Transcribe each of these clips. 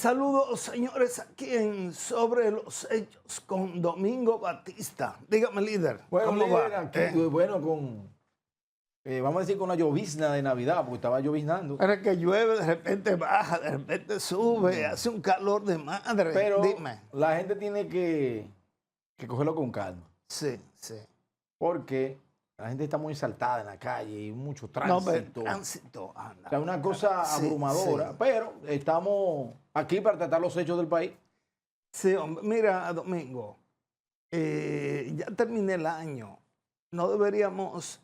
Saludos, señores, aquí en Sobre los Hechos con Domingo Batista. Dígame, líder, Bueno, ¿cómo líder, va? aquí, bueno, vamos a decir con una llovizna de Navidad, porque estaba lloviznando. Para que llueve, de repente baja, de repente sube, hace un calor de madre. Pero Dime. la gente tiene que cogerlo con calma, Sí, sí. porque la gente está muy exaltada en la calle y mucho No, pero tránsito. tránsito, anda. O sea, una cosa Sí, abrumadora, sí. pero estamos aquí para tratar los hechos del país. Sí, hombre, mira, Domingo, ya terminé el año. No deberíamos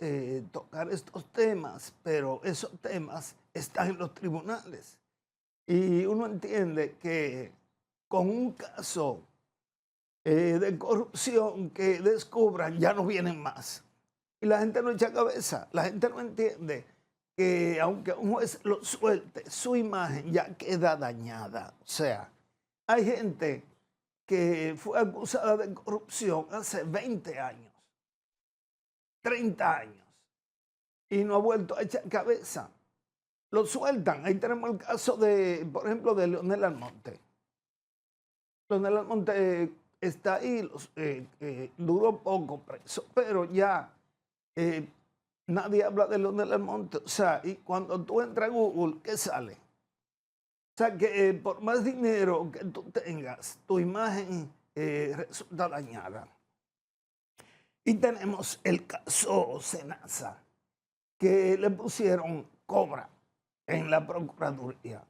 tocar estos temas, pero esos temas están en los tribunales. Y uno entiende que con un caso de corrupción que descubran, ya no vienen más. Y la gente no echa cabeza, la gente no entiende que aunque un juez lo suelte, su imagen ya queda dañada. O sea, hay gente que fue acusada de corrupción hace 20 años, 30 años, y no ha vuelto a echar cabeza. Lo sueltan. Ahí tenemos el caso de, por ejemplo, de Leonel Almonte. Leonel Almonte está ahí, duró poco preso, pero ya nadie habla de Leonel Almonte. O sea, y cuando tú entras a Google, ¿qué sale? O sea, que por más dinero que tú tengas, tu imagen resulta dañada. Y tenemos el caso Senasa, que le pusieron cobra en la Procuraduría.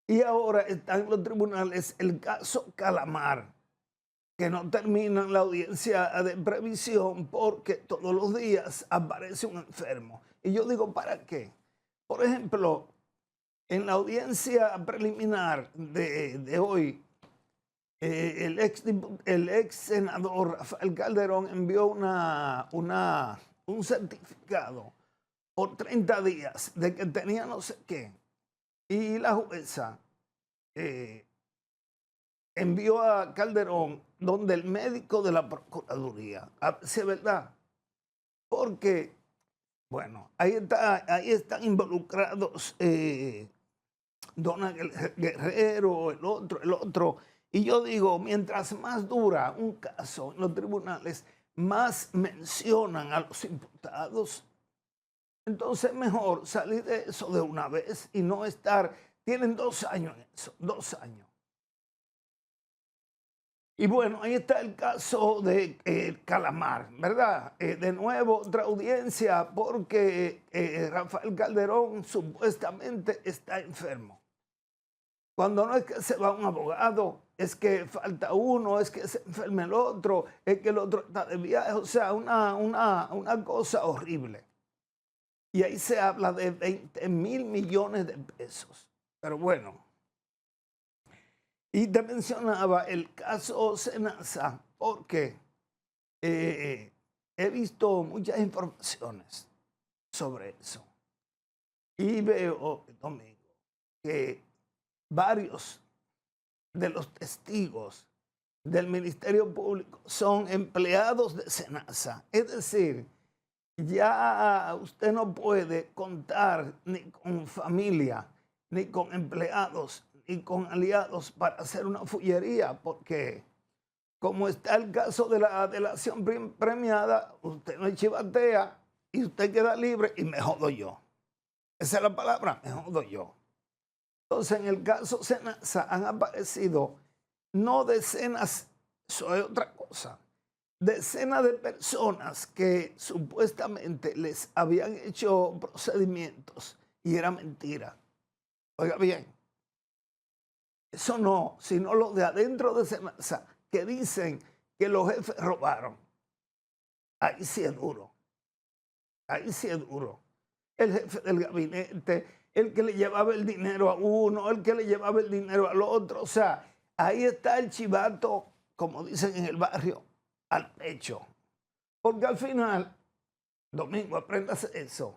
Y ahora está en los tribunales el caso Calamar, que no terminan la audiencia de previsión porque todos los días aparece un enfermo. Y yo digo, ¿para qué? Por ejemplo, en la audiencia preliminar de hoy, el ex senador Rafael Calderón envió un certificado por 30 días de que tenía no sé qué. Y la jueza envió a Calderón donde el médico de la Procuraduría. A ver si es verdad. Porque, bueno, ahí están involucrados Dona Guerrero, el otro. Y yo digo, mientras más dura un caso en los tribunales, más mencionan a los imputados. Entonces mejor salir de eso de una vez y no estar, tienen 2 años en eso, 2 años. Y bueno, ahí está el caso de Calamar, ¿verdad? De nuevo, otra audiencia porque Rafael Calderón supuestamente está enfermo. Cuando no es que se va un abogado, es que falta uno, es que se enferma el otro, es que el otro está de viaje, o sea, una cosa horrible. Y ahí se habla de 20.000 millones de pesos. Pero bueno. Y te mencionaba el caso Senasa porque he visto muchas informaciones sobre eso. Y veo, Domingo, que varios de los testigos del Ministerio Público son empleados de Senasa. Es decir, ya usted no puede contar ni con familia, ni con empleados, ni con aliados para hacer una fullería, porque como está el caso de la delación premiada, usted no chivatea y usted queda libre y me jodo yo. Esa es la palabra, me jodo yo. Entonces, en el caso Senasa han aparecido no decenas, eso es otra cosa, decenas de personas que supuestamente les habían hecho procedimientos y era mentira. Oiga bien, eso no, sino los de adentro de Senasa que dicen que los jefes robaron. Ahí sí es duro. Ahí sí es duro. El jefe del gabinete, el que le llevaba el dinero a uno, el que le llevaba el dinero al otro. O sea, ahí está el chivato, como dicen en el barrio, al pecho. Porque al final, Domingo, apréndase eso.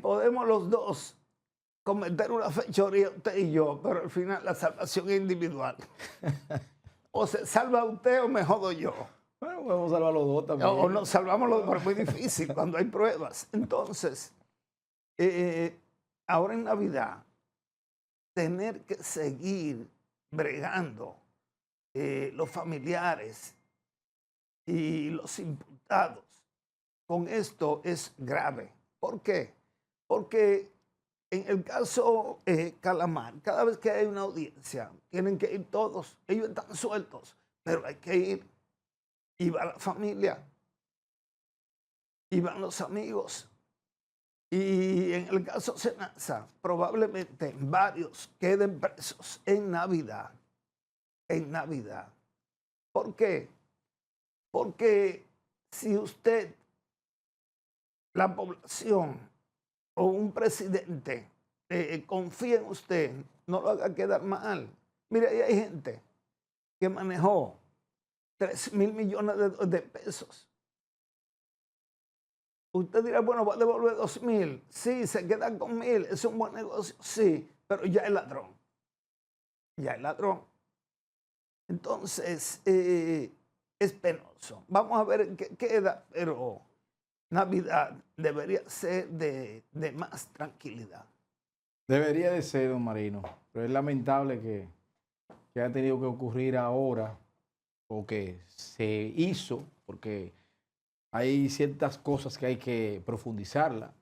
Podemos los dos cometer una fechoría, usted y yo, pero al final la salvación es individual. O se salva usted o me jodo yo. Bueno, podemos salvar los dos también. O nos salvamos los dos, pero es muy difícil cuando hay pruebas. Entonces, ahora en Navidad tener que seguir bregando los familiares y los imputados con esto es grave. ¿Por qué? Porque en el caso Calamar, cada vez que hay una audiencia, tienen que ir todos. Ellos están sueltos, pero hay que ir. Y va la familia, y van los amigos. Y en el caso Senasa, probablemente varios queden presos en Navidad. En Navidad. ¿Por qué? Porque si usted, la población o un presidente confía en usted, no lo haga quedar mal. Mire, ahí hay gente que manejó 3.000 millones de pesos. Usted dirá, bueno, va a devolver 2.000. Sí, se queda con 1.000. Es un buen negocio. Sí, pero ya es ladrón. Ya es ladrón. Entonces, es penoso. Vamos a ver qué queda, pero Navidad debería ser de más tranquilidad. Debería de ser, don Marino, pero es lamentable que haya tenido que ocurrir ahora o que se hizo, porque hay ciertas cosas que hay que profundizarla.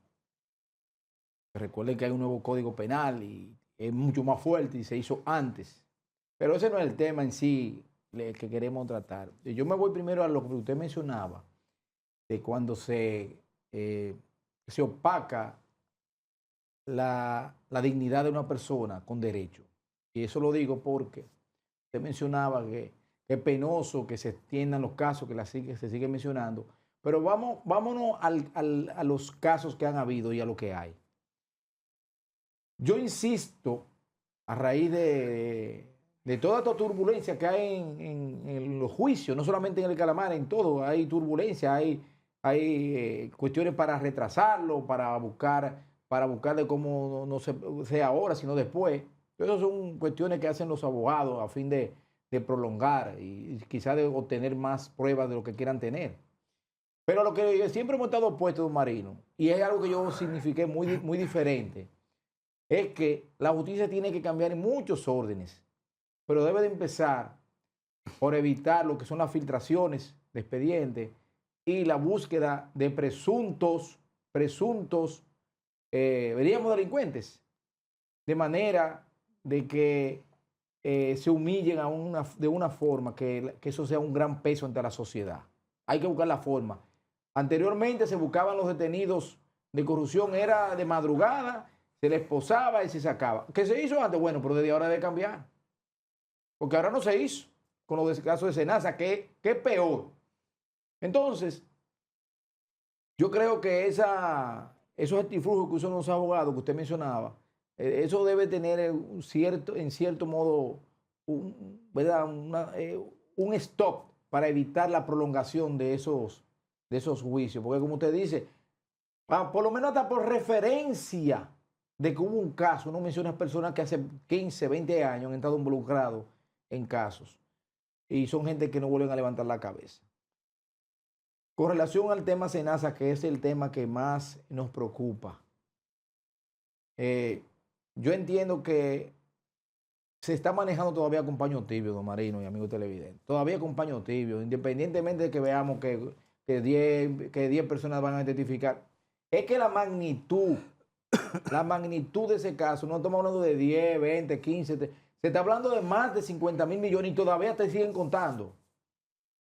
Recuerden que hay un nuevo código penal y es mucho más fuerte y se hizo antes. Pero ese no es el tema en sí que queremos tratar. Yo me voy primero a lo que usted mencionaba, de cuando se opaca la dignidad de una persona con derecho. Y eso lo digo porque usted mencionaba que es penoso que se extiendan los casos, se sigue mencionando. Pero vámonos a los casos que han habido y a lo que hay. Yo insisto, a raíz de toda esta turbulencia que hay en los juicios, no solamente en el Calamar, en todo, hay turbulencia, hay cuestiones para retrasarlo, para buscar de cómo no sea ahora, sino después. Esas son cuestiones que hacen los abogados a fin de prolongar y quizás de obtener más pruebas de lo que quieran tener. Pero lo que siempre hemos estado opuestos, don Marino, y es algo que yo signifiqué muy diferente, es que la justicia tiene que cambiar en muchos órdenes, pero debe de empezar por evitar lo que son las filtraciones de expedientes y la búsqueda de presuntos, veríamos delincuentes, de manera de que se humillen de una forma que eso sea un gran peso ante la sociedad. Hay que buscar la forma. Anteriormente se buscaban los detenidos de corrupción, era de madrugada, se les posaba y se sacaba. ¿Qué se hizo antes? Bueno, pero desde ahora debe cambiar. Porque ahora no se hizo con los casos de Senasa, que es peor. Entonces, yo creo que esos artilugios que usan los abogados que usted mencionaba, eso debe tener en cierto modo ¿verdad? Un stop para evitar la prolongación de esos juicios. Porque como usted dice, por lo menos hasta por referencia de que hubo un caso, uno menciona personas que hace 15, 20 años han estado involucrados en casos y son gente que no vuelven a levantar la cabeza. Con relación al tema Senasa, que es el tema que más nos preocupa, yo entiendo que se está manejando todavía con paño tibio, don Marino y amigos televidentes. Todavía con paño tibio, independientemente de que veamos que 10 personas van a identificar. Es que la magnitud de ese caso, no estamos hablando de 10, 20, 15, se está hablando de más de 50.000 millones y todavía te siguen contando.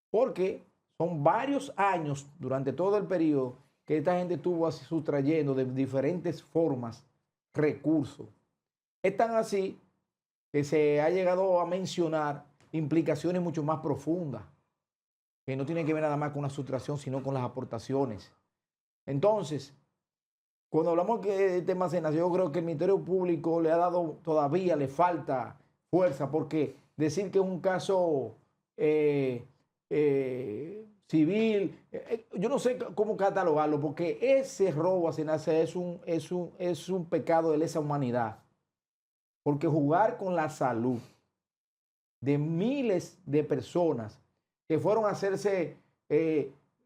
Porque son varios años durante todo el periodo que esta gente estuvo sustrayendo de diferentes formas recursos. Es tan así que se ha llegado a mencionar implicaciones mucho más profundas, que no tienen que ver nada más con la sustracción, sino con las aportaciones. Entonces, cuando hablamos de temas de nación, yo creo que el Ministerio Público todavía le falta fuerza, porque decir que es un caso civil, yo no sé cómo catalogarlo, porque ese robo a Senasa es un pecado de lesa humanidad. Porque jugar con la salud de miles de personas que fueron a hacerse,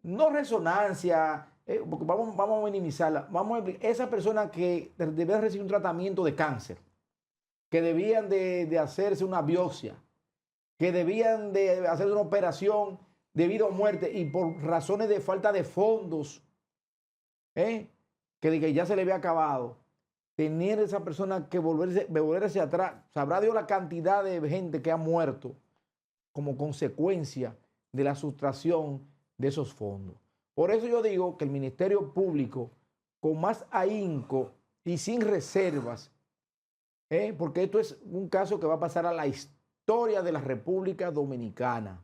no resonancia, porque vamos a minimizarla, esa persona que debe recibir un tratamiento de cáncer, que debían de hacerse una biopsia, que debían de hacer una operación debido a muerte y por razones de falta de fondos, que ya se le había acabado, tener esa persona que volver hacia atrás, sabrá Dios la cantidad de gente que ha muerto como consecuencia de la sustracción de esos fondos. Por eso yo digo que el Ministerio Público, con más ahínco y sin reservas, porque esto es un caso que va a pasar a la historia de la República Dominicana.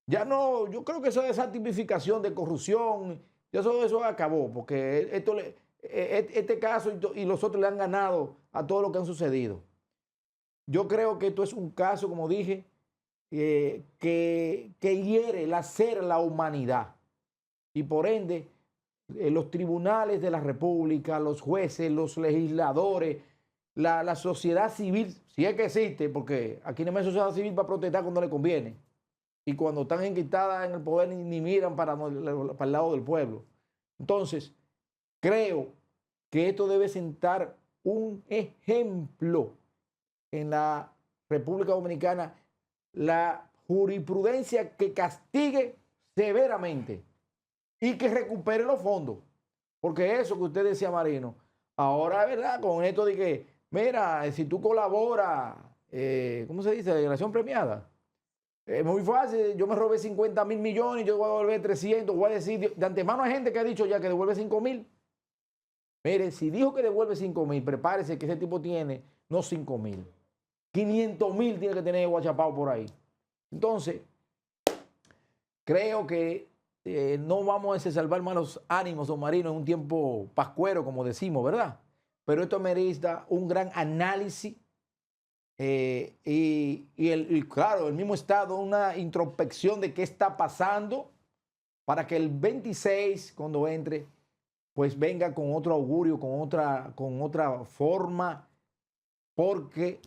Ya no, yo creo que eso de esa tipificación de corrupción, eso acabó, porque este caso y los otros le han ganado a todo lo que han sucedido. Yo creo que esto es un caso, como dije, que hiere, lacera la humanidad. Y por ende, los tribunales de la República, los jueces, los legisladores, la sociedad civil, si es que existe, porque aquí no hay sociedad civil para protestar cuando le conviene. Y cuando están enquistadas en el poder ni miran para el lado del pueblo. Entonces, creo que esto debe sentar un ejemplo en la República Dominicana, la jurisprudencia que castigue severamente y que recupere los fondos. Porque eso que usted decía, Marino, ahora es verdad, con esto de que, mira, si tú colaboras, ¿cómo se dice? Declaración premiada. Es muy fácil, yo me robé 50.000 millones, yo voy a devolver 300, voy a decir, de antemano hay gente que ha dicho ya que devuelve 5.000. Mire, si dijo que devuelve 5.000, prepárese que ese tipo tiene no 5.000, 500.000 tiene que tener guachapao por ahí. Entonces, creo que no vamos a salvar malos ánimos, don Marino, en un tiempo pascuero, como decimos, ¿verdad? Pero esto merece un gran análisis claro, el mismo Estado, una introspección de qué está pasando para que el 26, cuando entre, pues venga con otro augurio, con otra forma, porque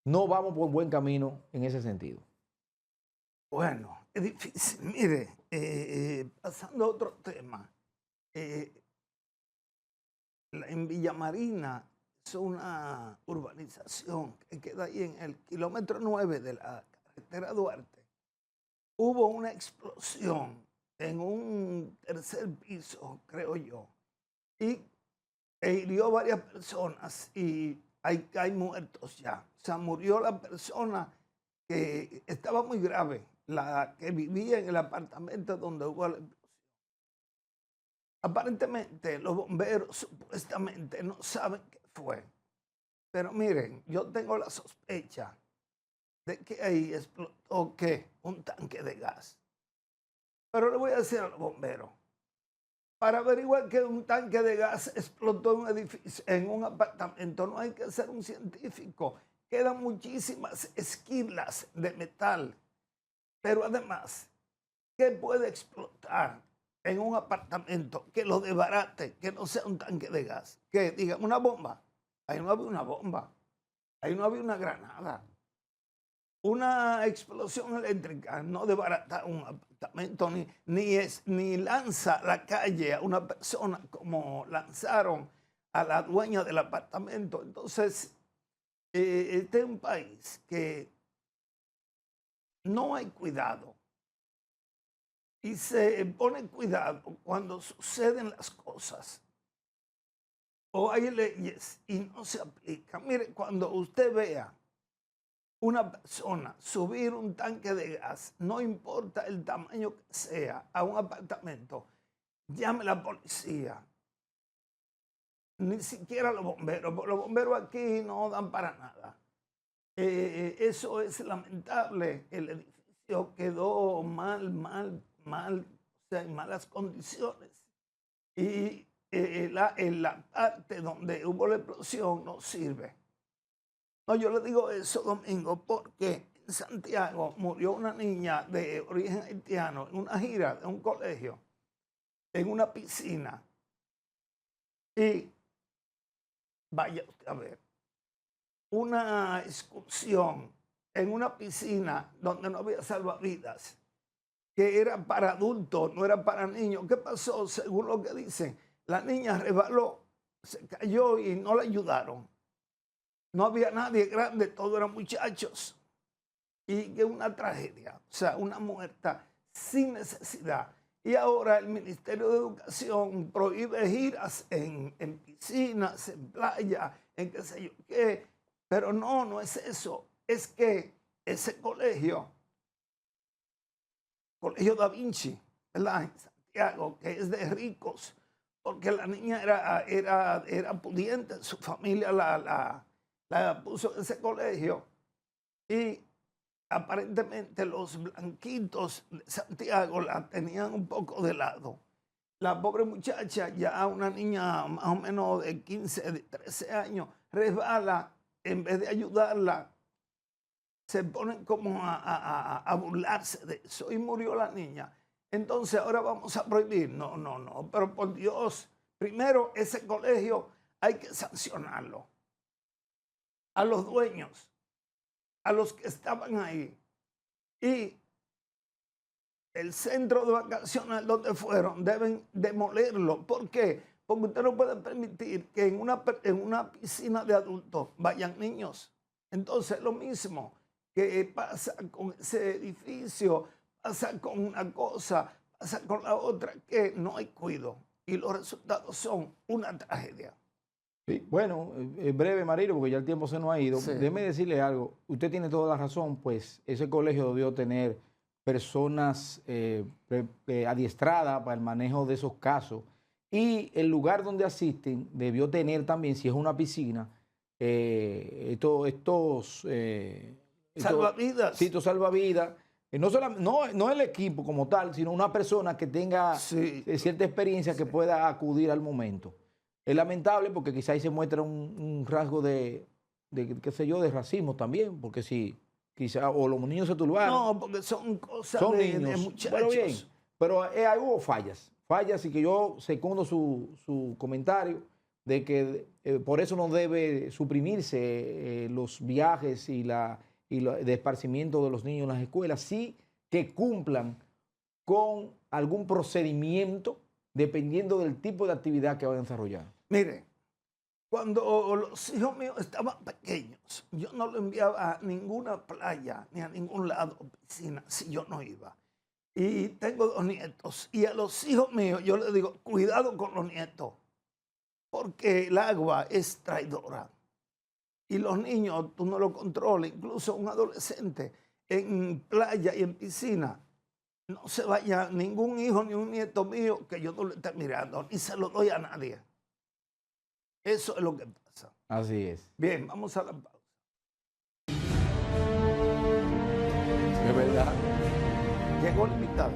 no vamos por buen camino en ese sentido. Bueno, es difícil. Mire, pasando a otro tema, en Villa Marina es una urbanización que queda ahí en el kilómetro 9 de la carretera Duarte. Hubo una explosión en un tercer piso, creo yo, y hirió varias personas y hay muertos ya. O sea, murió la persona que estaba muy grave, la que vivía en el apartamento donde hubo la explosión. Aparentemente los bomberos supuestamente no saben qué fue. Pero miren, yo tengo la sospecha de que ahí explotó un tanque de gas. Pero le voy a decir a los bomberos, para averiguar que un tanque de gas explotó en un edificio, en un apartamento, no hay que ser un científico. Quedan muchísimas esquilas de metal. Pero además, ¿qué puede explotar en un apartamento que lo desbarate, que no sea un tanque de gas? Que diga, una bomba. Ahí no había una bomba. Ahí no había una granada. Una explosión eléctrica no desbarata un apartamento ni lanza a la calle a una persona como lanzaron a la dueña del apartamento. Entonces, este es un país que no hay cuidado y se pone cuidado cuando suceden las cosas o hay leyes y no se aplican. Mire, cuando usted vea una persona subir un tanque de gas, no importa el tamaño que sea, a un apartamento, llame a la policía. Ni siquiera los bomberos, porque los bomberos aquí no dan para nada. Eso es lamentable. El edificio quedó mal, o sea, en malas condiciones. Y en la parte donde hubo la explosión no sirve. No, yo le digo eso, Domingo, porque en Santiago murió una niña de origen haitiano en una gira de un colegio, en una piscina. Y vaya usted a ver, una excursión en una piscina donde no había salvavidas, que era para adultos, no era para niños. ¿Qué pasó? Según lo que dicen, la niña resbaló, se cayó y no la ayudaron. no había nadie grande, todos eran muchachos. Y que una tragedia, o sea, una muerta sin necesidad. Y ahora el Ministerio de Educación prohíbe giras en piscinas, en playa, en qué sé yo qué. Pero no es eso. Es que ese colegio Da Vinci, ¿verdad? En Santiago, que es de ricos, porque la niña era pudiente, su familia la puso en ese colegio. Y aparentemente los blanquitos de Santiago la tenían un poco de lado. La pobre muchacha, ya una niña más o menos de 15, de 13 años, resbala, en vez de ayudarla, se ponen como a burlarse de eso y murió la niña. Entonces ahora vamos a prohibir. No, pero por Dios, primero ese colegio hay que sancionarlo. A los dueños, a los que estaban ahí. Y el centro de vacaciones donde fueron deben demolerlo. ¿Por qué? Porque usted no puede permitir que en una piscina de adultos vayan niños. Entonces lo mismo que pasa con ese edificio, pasa con una cosa, pasa con la otra, que no hay cuidado. Y los resultados son una tragedia. Sí, bueno, breve, Marilo, porque ya el tiempo se nos ha ido. Sí. Déjeme decirle algo. Usted tiene toda la razón, pues ese colegio debió tener personas adiestradas para el manejo de esos casos. Y el lugar donde asisten debió tener también, si es una piscina, Salvavidas. Sí, estos salvavidas. No el equipo como tal, sino una persona que tenga Sí. cierta experiencia que pueda acudir al momento. Es lamentable porque quizá ahí se muestra un rasgo qué sé yo, de racismo también, porque si quizá, o los niños se turbaron. No, porque son cosas Son de niños. muchachos. Bueno, bien, pero ahí hubo fallas y que yo secundo su comentario de que por eso no debe suprimirse los viajes y de esparcimiento de los niños en las escuelas, sí que cumplan con algún procedimiento dependiendo del tipo de actividad que vayan a desarrollar. Mire, cuando los hijos míos estaban pequeños, yo no lo enviaba a ninguna playa ni a ningún lado, piscina, si yo no iba. Y tengo 2 nietos. Y a los hijos míos yo les digo, cuidado con los nietos, porque el agua es traidora. Y los niños, tú no lo controlas, incluso un adolescente en playa y en piscina. No se vaya ningún hijo ni un nieto mío que yo no lo esté mirando, ni se lo doy a nadie. Eso es lo que pasa. Así es. Bien, vamos a la pausa. Es verdad. Llegó el invitado.